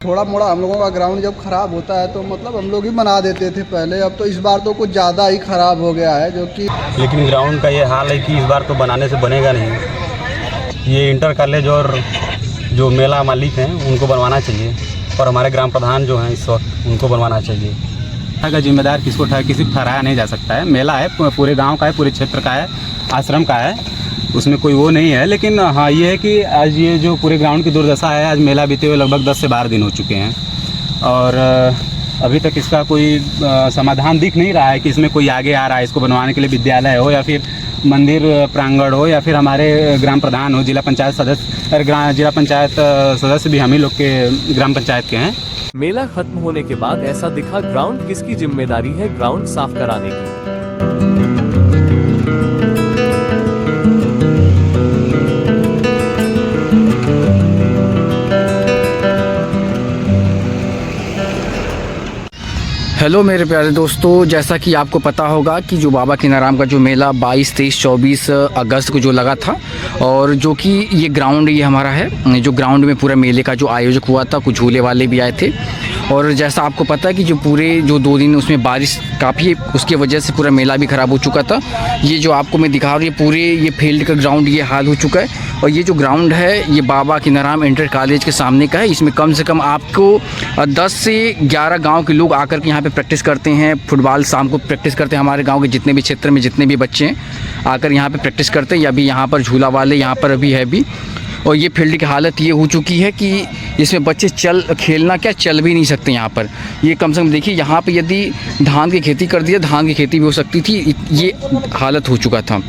थोड़ा मोड़ा हम लोगों का ग्राउंड जब ख़राब होता है तो मतलब हम लोग ही बना देते थे पहले। अब तो इस बार तो कुछ ज़्यादा ही ख़राब हो गया है जो कि, लेकिन ग्राउंड का ये हाल है कि इस बार तो बनाने से बनेगा नहीं। ये इंटर कॉलेज और जो मेला मालिक हैं उनको बनवाना चाहिए और हमारे ग्राम प्रधान जो हैं इस वक्त उनको बनवाना चाहिए। का जिम्मेदार किसी को ठहराया नहीं जा सकता है। मेला है, पूरे गांव का है, पूरे क्षेत्र का है, आश्रम का है, उसमें कोई वो नहीं है। लेकिन हाँ ये है कि आज ये जो पूरे ग्राउंड की दुर्दशा है, आज मेला बीते हुए लगभग 10 से 12 दिन हो चुके हैं और अभी तक इसका कोई समाधान दिख नहीं रहा है कि इसमें कोई आगे आ रहा है इसको बनवाने के लिए। विद्यालय हो या फिर मंदिर प्रांगण हो या फिर हमारे ग्राम प्रधान हो, जिला पंचायत सदस्य, जिला पंचायत सदस्य भी हम ही लोग के ग्राम पंचायत के हैं। मेला खत्म होने के बाद ऐसा दिखा ग्राउंड किसकी जिम्मेदारी है ग्राउंड साफ कराने की। हेलो मेरे प्यारे दोस्तों, जैसा कि आपको पता होगा कि जो बाबा किनाराम का जो मेला 22, 23, 24 अगस्त को जो लगा था और जो कि ये ग्राउंड ये हमारा है, जो ग्राउंड में पूरा मेले का जो आयोजक हुआ था, कुछ झूले वाले भी आए थे और जैसा आपको पता है कि जो पूरे जो 2 दिन उसमें बारिश काफ़ी, उसकी वजह से पूरा मेला भी ख़राब हो चुका था। ये जो आपको मैं दिखा रहा हूँ, ये पूरे ये फील्ड का ग्राउंड ये हाल हो चुका है और ये जो ग्राउंड है ये बाबा किनाराम इंटर कॉलेज के सामने का है। इसमें कम से कम आपको 10 से 11 गाँव के लोग आकर के यहाँ पे प्रैक्टिस करते हैं। फुटबॉल शाम को प्रैक्टिस करते हैं, हमारे गांव के जितने भी क्षेत्र में जितने भी बच्चे हैं आकर यहाँ पे प्रैक्टिस करते हैं। या अभी यहाँ पर झूला वाले यहाँ पर अभी है भी। और ये फील्ड की हालत ये हो चुकी है कि इसमें बच्चे खेलना क्या चल भी नहीं सकते यहाँ पर। ये कम से कम देखिए, यहाँ पे यदि धान की खेती कर दिया, धान की खेती भी हो सकती थी, ये हालत हो चुका था।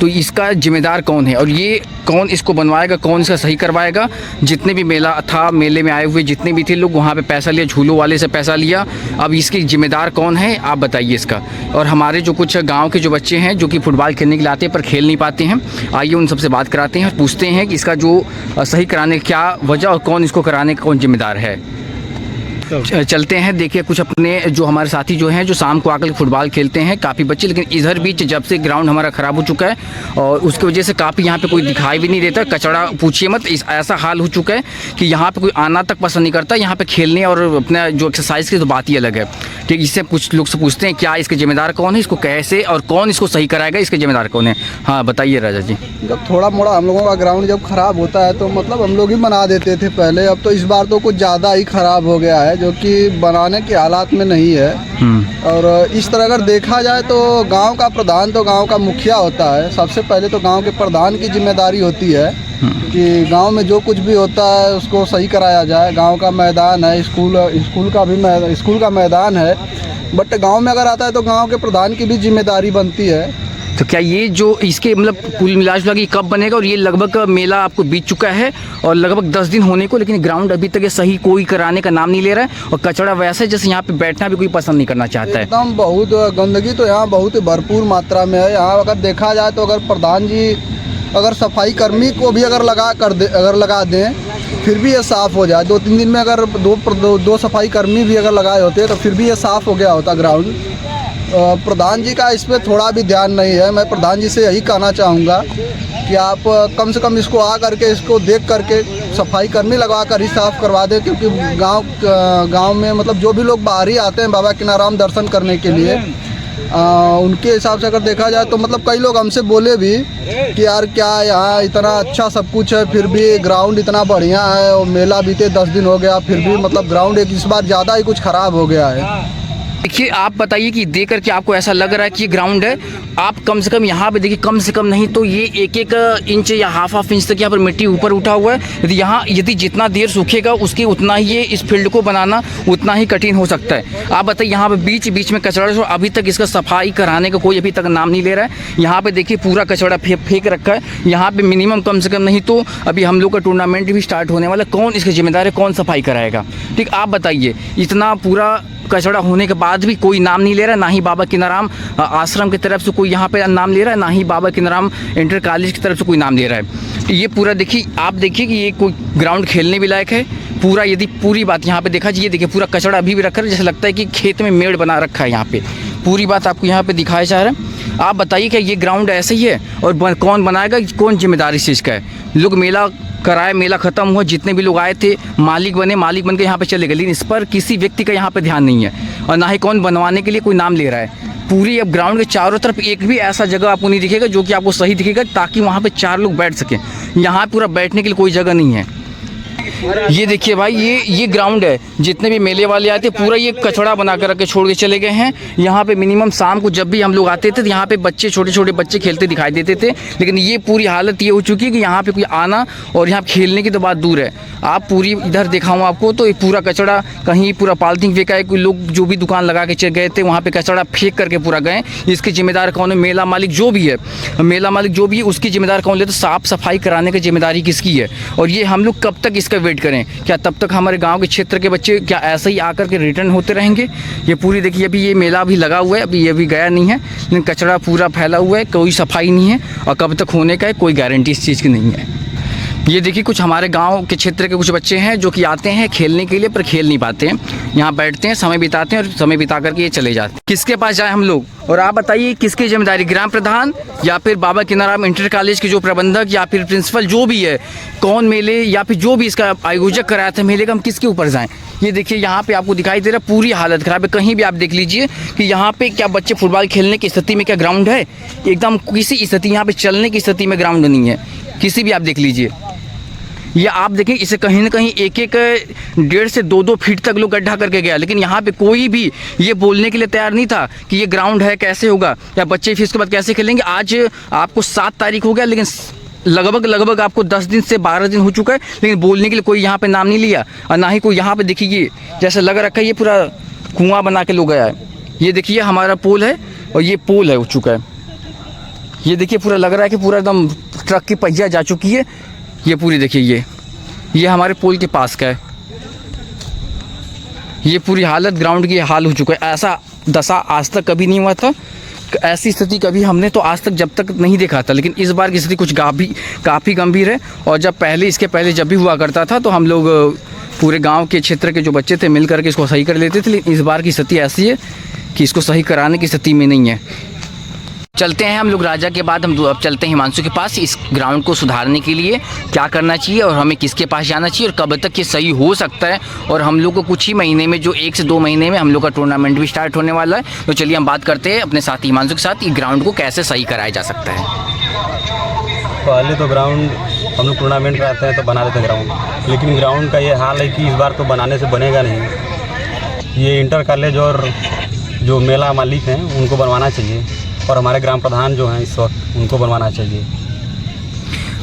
तो इसका जिम्मेदार कौन है और ये कौन इसको बनवाएगा, कौन इसका सही करवाएगा? जितने भी मेला था, मेले में आए हुए जितने भी थे लोग, वहाँ पे पैसा लिया, झूलों वाले से पैसा लिया। अब इसकी जिम्मेदार कौन है आप बताइए इसका। और हमारे जो कुछ गांव के जो बच्चे हैं जो कि फुटबॉल खेलने के लिए आते हैं पर खेल नहीं पाते हैं, आइए उन सबसे बात कराते हैं और पूछते हैं कि इसका जो सही कराने की क्या वजह और कौन इसको कराने का कौन जिम्मेदार है। चलते हैं, देखिए कुछ अपने जो हमारे साथी जो हैं जो शाम को आकर फुटबॉल खेलते हैं काफ़ी बच्चे, लेकिन इधर बीच जब से ग्राउंड हमारा ख़राब हो चुका है और उसकी वजह से काफ़ी यहाँ पे कोई दिखाई भी नहीं देता। कचरा पूछिए मत, ऐसा हाल हो चुका है कि यहाँ पे कोई आना तक पसंद नहीं करता। यहाँ पे खेलने और अपना जो एक्सरसाइज की तो बात ही अलग है। ठीक, इससे कुछ लोग से पूछते हैं क्या इसके जिम्मेदार कौन है, इसको कैसे और कौन इसको सही कराएगा, इसके जिम्मेदार कौन है। हाँ बताइए राजा जी। जब थोड़ा मोड़ा हम लोगों का ग्राउंड जब ख़राब होता है तो मतलब हम लोग ही बना देते थे पहले। अब तो इस बार तो कुछ ज़्यादा ही ख़राब हो गया है जो कि बनाने के हालात में नहीं है। और इस तरह अगर देखा जाए तो गांव का प्रधान तो गांव का मुखिया होता है। सबसे पहले तो गांव के प्रधान की जिम्मेदारी होती है कि गांव में जो कुछ भी होता है उसको सही कराया जाए। गांव का मैदान है, स्कूल का मैदान है, बट गांव में अगर आता है तो गांव के प्रधान की भी जिम्मेदारी बनती है। तो क्या ये जो इसके मतलब कुल मिलाजुला के कब बनेगा? और ये लगभग मेला आपको बीत चुका है और लगभग 10 दिन होने को, लेकिन ग्राउंड अभी तक ये सही कोई कराने का नाम नहीं ले रहा है और कचरा वैसे जैसे यहाँ पे बैठना भी कोई पसंद नहीं करना चाहता है। एकदम बहुत गंदगी तो यहाँ बहुत भरपूर मात्रा में है। यहाँ अगर देखा जाए तो अगर प्रधान जी अगर सफाई कर्मी को भी अगर लगा दें फिर भी ये साफ़ हो जाए, 2-3 दिन में अगर दो सफाई कर्मी भी अगर लगाए होते तो फिर भी ये साफ़ हो गया होता ग्राउंड। प्रधान जी का इस पर थोड़ा भी ध्यान नहीं है। मैं प्रधान जी से यही कहना चाहूँगा कि आप कम से कम इसको आ करके इसको देख करके सफाई कर्मी लगा कर ही साफ़ करवा दें, क्योंकि गांव में मतलब जो भी लोग बाहरी आते हैं बाबा किनाराम दर्शन करने के लिए, उनके हिसाब से अगर देखा जाए तो मतलब कई लोग हमसे बोले भी कि यार क्या यहाँ इतना अच्छा सब कुछ है फिर भी ग्राउंड इतना बढ़िया है और मेला बीते 10 दिन हो गया फिर भी मतलब ग्राउंड इस बार ज़्यादा ही कुछ ख़राब हो गया है। देखिए आप बताइए कि देख करके आपको ऐसा लग रहा है कि ये ग्राउंड है, आप कम से कम यहाँ पे देखिए, कम से कम नहीं तो ये 1-1 इंच या हाफ इंच तक यहाँ पर मिट्टी ऊपर उठा हुआ है। यदि जितना देर सूखेगा उसके उतना ही ये इस फील्ड को बनाना उतना ही कठिन हो सकता है। आप बताइए यहाँ पे बीच बीच में कचरा, अभी तक इसका सफाई कराने का कोई अभी तक नाम नहीं ले रहा है। यहाँ पे देखिए पूरा कचरा फेंक रखा है। यहाँ पे मिनिमम कम से कम नहीं तो अभी हम लोग का टूर्नामेंट भी स्टार्ट होने वाला, कौन इसका जिम्मेदार है, कौन सफाई कराएगा? ठीक, आप बताइए। इतना पूरा कचरा होने के बाद भी कोई नाम नहीं ले रहा है, ना ही बाबा किनाराम आश्रम की तरफ से कोई यहाँ पे नाम ले रहा है, ना ही बाबा किनाराम इंटर कॉलेज की तरफ से कोई नाम ले रहा है। ये पूरा देखिए, आप देखिए कि ये कोई ग्राउंड खेलने भी लायक है पूरा। यदि पूरी बात यहाँ पे देखा जाए, देखिए पूरा कचरा अभी भी रखा है, जैसे लगता है कि खेत में मेड़ बना रखा है। यहाँ पे पूरी बात आपको यहाँ पे दिखाया जा रहा है। आप बताइए क्या ये ग्राउंड ऐसे ही है और कौन बनाएगा, कौन जिम्मेदारी इस चीज़ का है? लोग मेला कराया, मेला ख़त्म हुआ, जितने भी लोग आए थे मालिक बन के यहाँ पे चले गए, लेकिन इस पर किसी व्यक्ति का यहाँ पे ध्यान नहीं है और ना ही कौन बनवाने के लिए कोई नाम ले रहा है। पूरी अब ग्राउंड के चारों तरफ एक भी ऐसा जगह आपको नहीं दिखेगा जो कि आपको सही दिखेगा ताकि वहाँ पे 4 लोग बैठ सकें। यहाँ पूरा बैठने के लिए कोई जगह नहीं है। ये देखिए भाई, ये ग्राउंड है, जितने भी मेले वाले आते पूरा ये कचड़ा बना कर रख के छोड़ के चले गए हैं। यहाँ पे मिनिमम शाम को जब भी हम लोग आते थे तो यहाँ पे बच्चे, छोटे छोटे बच्चे खेलते दिखाई देते थे, लेकिन ये पूरी हालत ये हो चुकी है कि यहाँ पे कोई आना और यहाँ खेलने की तो बात दूर है। आप पूरी इधर दिखाऊँ आपको तो ये पूरा कचड़ा, कहीं पूरा पॉलिथीन फेंका है, कोई लोग जो भी दुकान लगा के चले गए थे वहाँ पे कचड़ा फेंक करके पूरा गए। इसके जिम्मेदार कौन है? मेला मालिक जो भी है, उसकी जिम्मेदार कौन ले? तो साफ सफाई कराने की जिम्मेदारी किसकी है? और ये हम लोग कब तक इसका वेट करें? क्या तब तक हमारे गांव के क्षेत्र के बच्चे क्या ऐसे ही आकर के रिटर्न होते रहेंगे? ये पूरी देखिए, अभी ये मेला भी लगा हुआ है, अभी ये भी गया नहीं है, लेकिन कचरा पूरा फैला हुआ है, कोई सफाई नहीं है और कब तक होने का है कोई गारंटी इस चीज़ की नहीं है। ये देखिए, कुछ हमारे गांव के क्षेत्र के कुछ बच्चे हैं जो कि आते हैं खेलने के लिए पर खेल नहीं पाते हैं, यहाँ बैठते हैं, समय बिताते हैं और समय बिता करके ये चले जाते हैं। किसके पास जाए हम लोग? और आप बताइए किसकी जिम्मेदारी? ग्राम प्रधान या फिर बाबा किनाराम इंटर कॉलेज के जो प्रबंधक या फिर प्रिंसिपल जो भी है, कौन मेले या फिर जो भी इसका आयोजक कराया था मेले का, हम किसके ऊपर जाएं? ये देखिए, यहाँ पे आपको दिखाई दे रहा है पूरी हालत ख़राब है। कहीं भी आप देख लीजिए कि यहाँ पे क्या बच्चे फुटबॉल खेलने की स्थिति में क्या ग्राउंड है? एकदम किसी स्थिति, यहाँ पे चलने की स्थिति में ग्राउंड नहीं है किसी भी। आप देख लीजिए, या आप देखें इसे कहीं ना कहीं 1-1 से 2-2 फीट तक लोग गड्ढा करके गया, लेकिन यहाँ पे कोई भी ये बोलने के लिए तैयार नहीं था कि ये ग्राउंड है, कैसे होगा या बच्चे फिर इसके बाद कैसे खेलेंगे। आज आपको 7 तारीख हो गया, लेकिन लगभग आपको 10 दिन से 12 दिन हो चुका है, लेकिन बोलने के लिए कोई यहाँ पे नाम नहीं लिया और ना ही कोई यहाँ पे देखिए जैसे लग रखा है ये पूरा कुआं बना के लोग गया है। ये देखिए हमारा पोल है और ये पोल है हो चुका है। ये देखिए पूरा लग रहा है कि पूरा एकदम ट्रक की पहिया जा चुकी है। ये पूरी देखिए, ये हमारे पोल के पास का है। ये पूरी हालत ग्राउंड की हाल हो चुका है। ऐसा दशा आज तक कभी नहीं हुआ था, ऐसी स्थिति कभी हमने तो आज तक जब तक नहीं देखा था, लेकिन इस बार की स्थिति कुछ काफ़ी गंभीर है। और इसके पहले जब भी हुआ करता था तो हम लोग पूरे गांव के क्षेत्र के जो बच्चे थे मिल करके इसको सही कर लेते थे, लेकिन इस बार की स्थिति ऐसी है कि इसको सही कराने की स्थिति में नहीं है। चलते हैं हम लोग राजा के बाद, हम अब चलते हैं हिमांशु के पास। इस ग्राउंड को सुधारने के लिए क्या करना चाहिए और हमें किसके पास जाना चाहिए और कब तक ये सही हो सकता है। और हम लोग को कुछ ही महीने में, जो 1 से 2 महीने में हम लोग का टूर्नामेंट भी स्टार्ट होने वाला है, तो चलिए हम बात करते हैं अपने साथी हिमांशु के साथ, ये ग्राउंड को कैसे सही कराया जा सकता है। पहले तो ग्राउंड हम लोग टूर्नामेंट कराते हैं तो बना देते हैं ग्राउंड, लेकिन ग्राउंड का ये हाल है कि इस बार तो बनाने से बनेगा नहीं। ये इंटर कॉलेज और जो मेला मालिक हैं उनको बनवाना चाहिए और हमारे ग्राम प्रधान जो हैं इस वक्त उनको बनवाना चाहिए।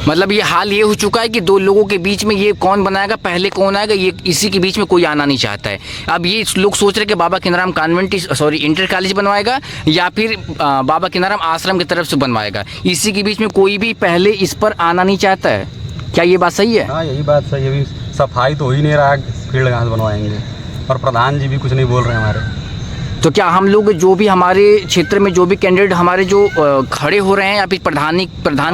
मतलब ये हाल ये हो चुका है कि 2 लोगों के बीच में ये कौन बनाएगा, पहले कौन आएगा, ये इसी के बीच में कोई आना नहीं चाहता है। अब ये लोग सोच रहे कि बाबा किनाराम इंटर कॉलेज बनवाएगा या फिर बाबा किनाराम आश्रम की तरफ से बनवाएगा, इसी के बीच में कोई भी पहले इस पर आना नहीं चाहता है। क्या ये बात सही है? हाँ, यही बात सही है। अभी सफाई तो हो ही नहीं रहा, फील्ड कहाँ से बनवाएंगे, और प्रधान जी भी कुछ नहीं बोल रहे हमारे। तो क्या हम लोग जो भी हमारे क्षेत्र में जो भी कैंडिडेट हमारे जो खड़े हो रहे हैं या फिर प्रधान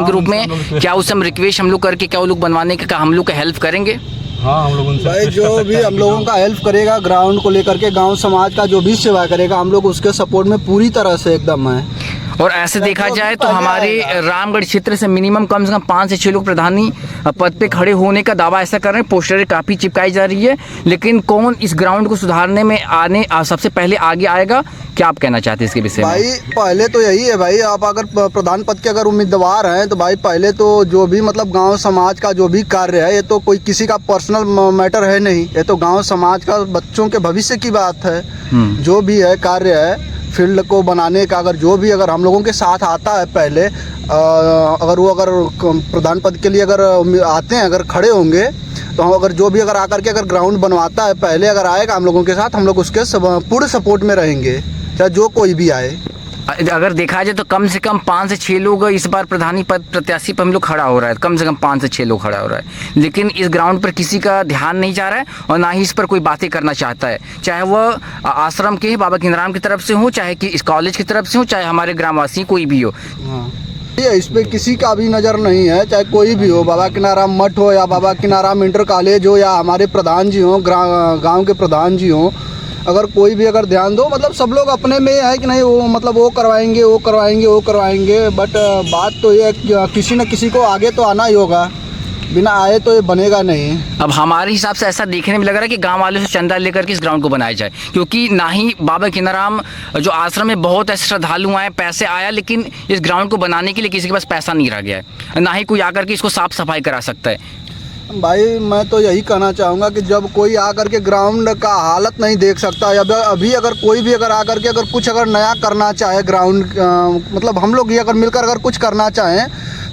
के रूप में, क्या उस हम रिक्वेस्ट हम लोग करके क्या वो लोग बनवाने का हम लोग का हेल्प करेंगे? हाँ, हम लोग उनसे भाई जो भी हम लोगों का हेल्प करेगा ग्राउंड को लेकर के, गांव समाज का जो भी सेवा करेगा, हम लोग उसके सपोर्ट में पूरी तरह से एकदम है। और ऐसे देखा जाए तो हमारे रामगढ़ क्षेत्र से मिनिमम कम से कम 5 से 6 लोग प्रधानी पद पे खड़े होने का दावा ऐसा कर रहे हैं। पोस्टरें काफ़ी चिपकाई जा रही है, लेकिन कौन इस ग्राउंड को सुधारने में सबसे पहले आगे आएगा? क्या आप कहना चाहते हैं इसके विषय में? भाई पहले तो यही है भाई, आप अगर प्रधान पद के अगर उम्मीदवार हैं तो भाई पहले तो जो भी मतलब गांव समाज का जो भी कार्य है, ये तो कोई किसी का पर्सनल मैटर है नहीं, ये तो गांव समाज का बच्चों के भविष्य की बात है। जो भी है कार्य है फील्ड को बनाने का, अगर हम लोगों के साथ आता है पहले, अगर प्रधान पद के लिए अगर आते हैं, अगर खड़े होंगे तो हम अगर आकर के अगर ग्राउंड बनवाता है पहले, अगर आएगा हम लोगों के साथ, हम लोग उसके पूरे सपोर्ट में रहेंगे, चाहे जो कोई भी आए। अगर देखा जाए तो कम से कम 5 से 6 लोग इस बार प्रधानी पद प्रत्याशी पर हम लोग खड़ा हो रहा है, कम से कम 5 से 6 लोग खड़ा हो रहा है, लेकिन इस ग्राउंड पर किसी का ध्यान नहीं जा रहा है और ना ही इस पर कोई बातें करना चाहता है, चाहे वह आश्रम के बाबा किनाराम की तरफ से हो, चाहे कि इस कॉलेज की तरफ से हो, चाहे हमारे ग्रामवासी कोई भी हो। इस पे किसी का भी नज़र नहीं है, चाहे कोई भी हो, बाबा किनाराम मठ हो या बाबा किनाराम इंटर कॉलेज हो या हमारे प्रधान जी हों, गाँव के प्रधान जी हों, अगर कोई भी अगर ध्यान दो, मतलब सब लोग अपने में है कि नहीं वो मतलब वो करवाएंगे, बट बात तो ये है कि किसी न किसी को आगे तो आना ही होगा। बिना आए तो ये बनेगा नहीं। अब हमारे हिसाब से ऐसा देखने में लग रहा है कि गांव वालों से चंदा लेकर के इस ग्राउंड को बनाया जाए, क्योंकि ना ही बाबा कीनाराम जो आश्रम में बहुत ऐसे श्रद्धालु आए, पैसे आया, लेकिन इस ग्राउंड को बनाने के लिए किसी के पास पैसा नहीं रह गया है, ना ही कोई आकर के इसको साफ सफाई करा सकता है। भाई मैं तो यही कहना चाहूँगा कि जब कोई आकर के ग्राउंड का हालत नहीं देख सकता, या अभी अगर कोई भी अगर आकर के अगर कुछ अगर नया करना चाहे ग्राउंड, मतलब हम लोग ये अगर मिलकर अगर कुछ करना चाहें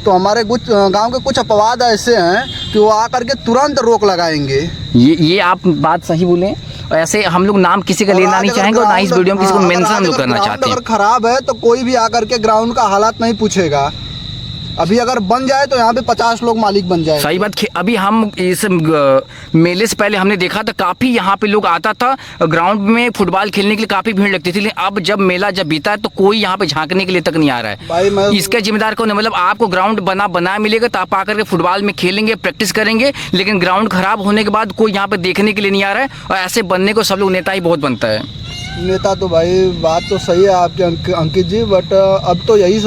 तो हमारे कुछ गांव के कुछ अपवाद ऐसे हैं कि वो आकर के तुरंत रोक लगाएंगे। ये आप बात सही बोले। ऐसे हम लोग नाम किसी का लेना नहीं चाहेंगे और ना इस वीडियो में किसी को मेंशन हम लोग करना चाहते हैं। अगर खराब है तो कोई भी आकर के ग्राउंड का हालात नहीं पूछेगा। अभी अगर बन जाए तो यहाँ पे 50 लोग मालिक बन जाए। सही बात। अभी हम इस मेले से पहले हमने देखा था काफ़ी यहाँ पे लोग आता था ग्राउंड में फुटबॉल खेलने के लिए, काफ़ी भीड़ लगती थी, लेकिन अब जब मेला जब बीता है तो कोई यहाँ पे झांकने के लिए तक नहीं आ रहा है। भाई इसका जिम्मेदार कौन है? मतलब आपको ग्राउंड बना मिलेगा तो आप आकर के फुटबॉल में खेलेंगे, प्रैक्टिस करेंगे, लेकिन ग्राउंड खराब होने के बाद कोई यहाँ पे देखने के लिए नहीं आ रहा है। और ऐसे बनने को सब लोग नेता ही बहुत बनता है। नेता तो भाई बात तो सही है आपके अंकित जी, बट अब तो यही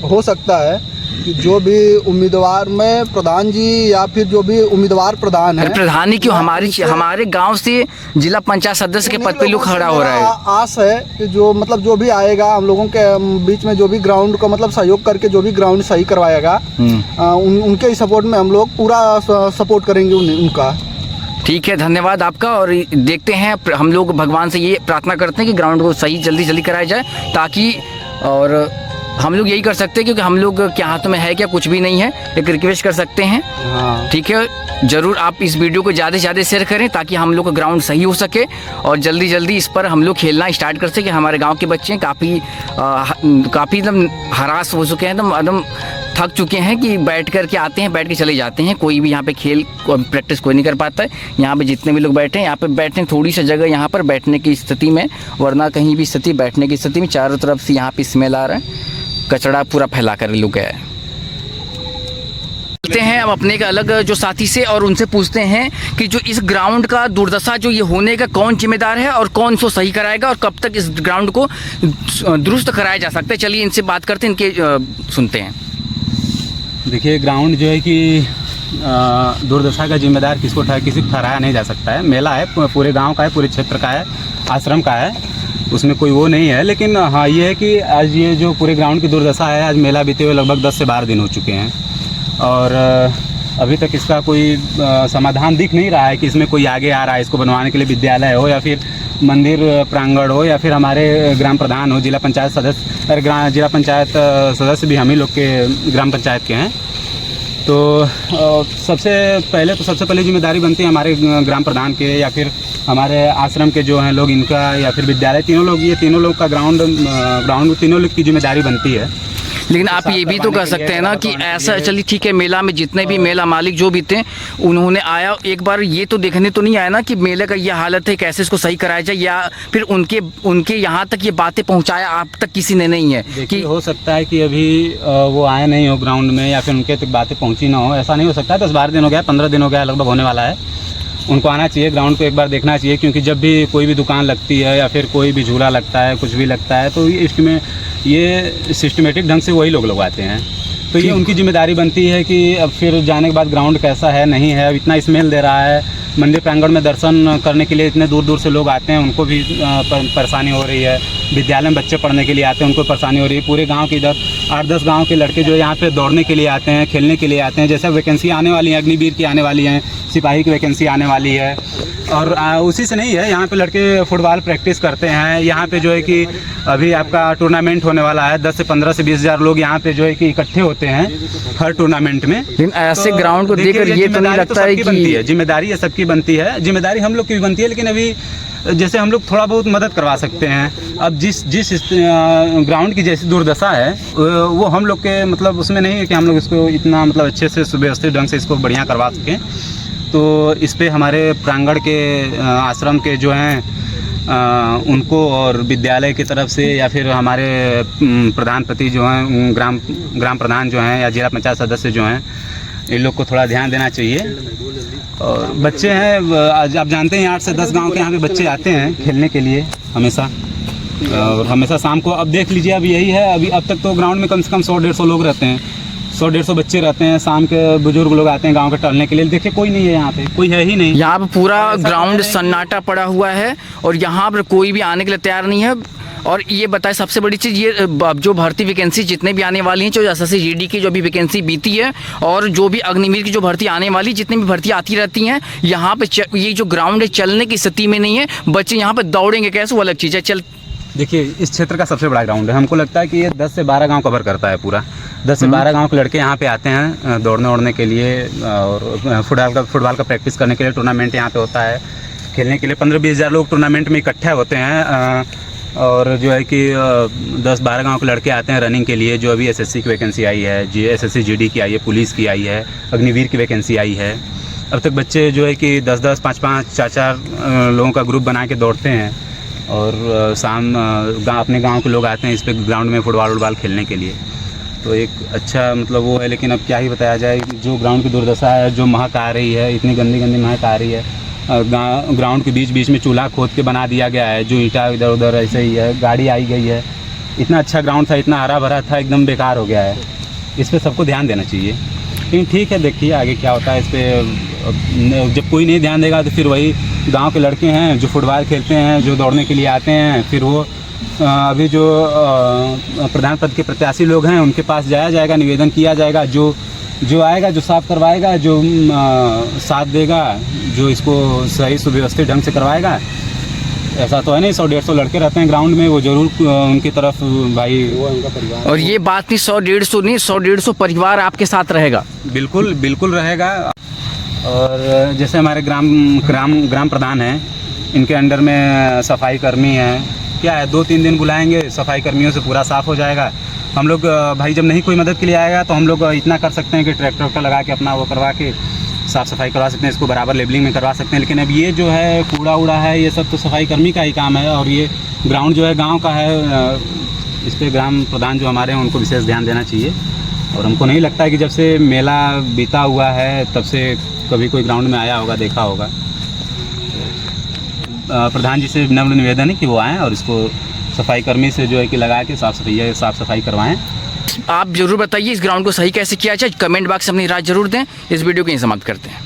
हो सकता है कि जो भी उम्मीदवार में प्रधान जी या फिर जो भी उम्मीदवार प्रधान है, प्रधान ही क्यों, हमारे गांव से जिला पंचायत सदस्य के पद पे लोग खड़ा हो रहा है। आस है कि जो मतलब जो भी आएगा हम लोगों के बीच में, जो भी ग्राउंड का मतलब सहयोग करके जो भी ग्राउंड सही करवाएगा, उनके ही सपोर्ट में हम लोग पूरा सपोर्ट करेंगे उनका। ठीक है, धन्यवाद आपका। और देखते हैं, हम लोग भगवान से ये प्रार्थना करते हैं कि ग्राउंड को सही जल्दी कराया जाए, ताकि, और हम लोग यही कर सकते हैं क्योंकि हम लोग के हाथों में है क्या, कुछ भी नहीं है। एक रिक्वेस्ट कर सकते हैं। हाँ ठीक है, ज़रूर आप इस वीडियो को ज़्यादा से ज़्यादा शेयर करें ताकि हम लोग का ग्राउंड सही हो सके और जल्दी इस पर हम लोग खेलना स्टार्ट कर सकें। हमारे गांव के बच्चे काफ़ी एकदम हरास हो चुके हैं, एकदम थक चुके हैं कि बैठ कर के आते हैं, बैठ के चले जाते हैं। कोई भी यहाँ पे खेल प्रैक्टिस कोई नहीं कर पाता है। यहाँ पे जितने भी लोग बैठे हैं, यहाँ पे बैठने थोड़ी सी जगह यहाँ पर बैठने की स्थिति में, वरना कहीं भी स्थिति बैठने की स्थिति में चारों तरफ से यहाँ पे स्मेल आ रहा है, कचरा पूरा फैला कर लोग गया है। चलते हैं अब अपने का अलग जो साथी से और उनसे पूछते हैं कि जो इस ग्राउंड का दुर्दशा जो ये होने का कौन जिम्मेदार है और कौन इसको सही कराएगा और कब तक इस ग्राउंड को दुरुस्त कराया जा सकता है। चलिए इनसे बात करते हैं, इनके सुनते हैं। देखिए, ग्राउंड जो है कि दुर्दशा का जिम्मेदार किसी को ठहराया नहीं जा सकता है। मेला है, पूरे गांव का है, पूरे क्षेत्र का है, आश्रम का है, उसमें कोई वो नहीं है। लेकिन हाँ, ये है कि आज ये जो पूरे ग्राउंड की दुर्दशा है, आज मेला बीते हुए लगभग 10 से 12 दिन हो चुके हैं और अभी तक इसका कोई समाधान दिख नहीं रहा है कि इसमें कोई आगे आ रहा है इसको बनवाने के लिए। विद्यालय हो या फिर मंदिर प्रांगण हो या फिर हमारे ग्राम प्रधान हो, जिला पंचायत सदस्य, जिला पंचायत सदस्य भी हम ही लोग के ग्राम पंचायत के हैं। तो सबसे पहले जिम्मेदारी बनती है हमारे ग्राम प्रधान के या फिर हमारे आश्रम के जो हैं लोग, इनका, या फिर विद्यालय, ये तीनों लोग का ग्राउंड तीनों लोग की जिम्मेदारी बनती है। लेकिन आप ये भी तो कह सकते हैं ना कि ऐसा, चलिए ठीक है, मेला में जितने भी मेला मालिक जो भी थे उन्होंने आया, एक बार ये तो देखने तो नहीं आया ना कि मेले का ये हालत है, कैसे इसको सही कराया जाए, या फिर उनके यहाँ तक ये बातें पहुँचाया आप तक किसी ने नहीं है कि हो सकता है कि अभी वो आए नहीं हो ग्राउंड में या फिर उनके तक बातें पहुँची ना हो, ऐसा नहीं हो सकता है। 10-12 दिन हो गया, 15 दिन हो गया लगभग होने वाला है। उनको आना चाहिए, ग्राउंड को एक बार देखना चाहिए, क्योंकि जब भी कोई भी दुकान लगती है या फिर कोई भी झूला लगता है, कुछ भी लगता है, तो इसमें ये सिस्टमेटिक ढंग से वही लोग लगवाते हैं। तो ये उनकी जिम्मेदारी बनती है कि अब फिर जाने के बाद ग्राउंड कैसा है, नहीं है, अब इतना स्मेल दे रहा है, मंदिर प्रांगण में दर्शन करने के लिए इतने दूर से लोग आते हैं, उनको भी परेशानी हो रही है। विद्यालय में बच्चे पढ़ने के लिए आते हैं, उनको परेशानी हो रही है। पूरे गांव के इधर 8-10 गांव के लड़के जो यहाँ पे दौड़ने के लिए आते हैं, खेलने के लिए आते हैं। जैसे वैकेंसी आने वाली है, अग्निवीर की आने वाली है, सिपाही की वैकेंसी आने वाली है, और उसी से नहीं है, यहाँ पे लड़के फुटबॉल प्रैक्टिस करते हैं। यहाँ पे जो है कि अभी आपका टूर्नामेंट होने वाला है, 10 से 15 से 20 हज़ार लोग यहाँ पे जो है कि इकट्ठे होते हैं हर टूर्नामेंट में। लेकिन ऐसे ग्राउंड को देखकर ये तो नहीं लगता है कि जिम्मेदारी ये सबकी बनती है, जिम्मेदारी हम लोग की भी बनती है। लेकिन अभी जैसे हम लोग थोड़ा बहुत मदद करवा सकते हैं। अब जिस ग्राउंड की जैसी दुर्दशा है वो हम लोग के मतलब उसमें नहीं है कि हम लोग इसको इतना मतलब अच्छे से सुव्यवस्थित ढंग से इसको बढ़िया करवा सकें। तो इस पे हमारे प्रांगण के आश्रम के जो हैं उनको और विद्यालय की तरफ से या फिर हमारे प्रधानपति जो हैं, ग्राम प्रधान जो हैं या जिला पंचायत सदस्य जो हैं, इन लोग को थोड़ा ध्यान देना चाहिए। और बच्चे हैं, आप जानते हैं 8 से 10 गांव के यहाँ पे बच्चे आते हैं खेलने के लिए हमेशा, और हमेशा शाम को। अब देख लीजिए, अब यही है, अब तक तो ग्राउंड में कम से कम 100-150 लोग रहते हैं। 100-150 बच्चे रहते हैं, शाम के बुजुर्ग लोग आते हैं गांव के टहलने के लिए। देखिए कोई नहीं है यहाँ पे, कोई है ही नहीं। यहाँ पे पूरा ग्राउंड सन्नाटा पड़ा हुआ है और यहाँ पर कोई भी आने के लिए तैयार नहीं है। और ये बताए सबसे बड़ी चीज़, ये अब जो भर्ती वैकेंसी जितने भी आने वाली हैं, जो एसएससी जीडी की जो भी वैकेंसी बीती है और जो भी अग्निवीर की जो भर्ती आने वाली, जितनी भी भर्ती आती रहती हैं, यहाँ पे ये जो ग्राउंड है चलने की स्थिति में नहीं है। बच्चे यहाँ पे दौड़ेंगे कैसे, वो अलग चीज़ है। देखिए इस क्षेत्र का सबसे बड़ा ग्राउंड है, हमको लगता है कि ये 10 से 12 गांव कवर करता है पूरा। 10 से 12 गांव के लड़के यहाँ पे आते हैं दौड़ने ओड़ने के लिए और फुटबॉल का प्रैक्टिस करने के लिए। टूर्नामेंट यहाँ पे होता है खेलने के लिए। 15-20 हज़ार लोग टूर्नामेंट में इकट्ठे होते हैं और जो है कि 10-12 गांव के लड़के आते हैं रनिंग के लिए। जो अभी एसएससी की वैकेंसी आई है, एसएससी जीडी की आई है, पुलिस की आई है, अग्निवीर की वैकेंसी आई है। अब तक बच्चे जो है कि 10-10, 5-5, 4-4 लोगों का ग्रुप बना के दौड़ते हैं और शाम अपने गांव के लोग आते हैं इस पे ग्राउंड में फुटबॉल खेलने के लिए। तो एक अच्छा मतलब वो है। लेकिन अब क्या ही बताया जाए, जो ग्राउंड की दुर्दशा है, जो महक आ रही है, इतनी गंदी महक आ रही है। ग्राउंड के बीच में चूल्हा खोद के बना दिया गया है, जो ईंटा इधर उधर ऐसे ही है, गाड़ी आई गई है। इतना अच्छा ग्राउंड था, इतना हरा भरा था, एकदम बेकार हो गया है। इस पर सबको ध्यान देना चाहिए। लेकिन ठीक है, देखिए आगे क्या होता है इस पर। जब कोई नहीं ध्यान देगा तो फिर वही गांव के लड़के हैं जो फुटबॉल खेलते हैं, जो दौड़ने के लिए आते हैं, फिर वो अभी जो प्रधान पद के प्रत्याशी लोग हैं उनके पास जाया जाएगा, निवेदन किया जाएगा। जो आएगा, जो साफ करवाएगा, जो साथ देगा, जो इसको सही सुव्यवस्थित ढंग से करवाएगा। ऐसा तो है नहीं 100-150 लड़के रहते हैं ग्राउंड में, वो जरूर उनकी तरफ भाई वो उनका परिवार। और ये बात नहीं 100-150 नहीं, 100-150 परिवार आपके साथ रहेगा। बिल्कुल रहेगा। और जैसे हमारे ग्राम प्रधान हैं, इनके अंडर में सफाई कर्मी हैं। क्या है, 2-3 दिन बुलाएंगे, सफाई कर्मियों से पूरा साफ़ हो जाएगा। हम लोग भाई जब नहीं कोई मदद के लिए आएगा तो हम लोग इतना कर सकते हैं कि ट्रैक्टर लगा के अपना वो करवा के साफ़ सफाई करवा सकते हैं, इसको बराबर लेबलिंग में करवा सकते हैं। लेकिन अब ये जो है कूड़ा उड़ा है, ये सब तो सफाई कर्मी का ही काम है। और ये ग्राउंड जो है गांव का है, इस पर ग्राम प्रधान जो हमारे हैं उनको विशेष ध्यान देना चाहिए। और हमको नहीं लगता है कि जब से मेला बीता हुआ है तब से कभी कोई ग्राउंड में आया होगा, देखा होगा। प्रधान जी से नम्र निवेदन है कि वो आएँ और इसको सफाई कर्मी से जो है कि लगा के साफ़ सफाई करवाएँ। आप जरूर बताइए इस ग्राउंड को सही कैसे किया जाए। कमेंट बॉक्स में अपनी राय जरूर दें। इस वीडियो को यहीं समाप्त करते हैं।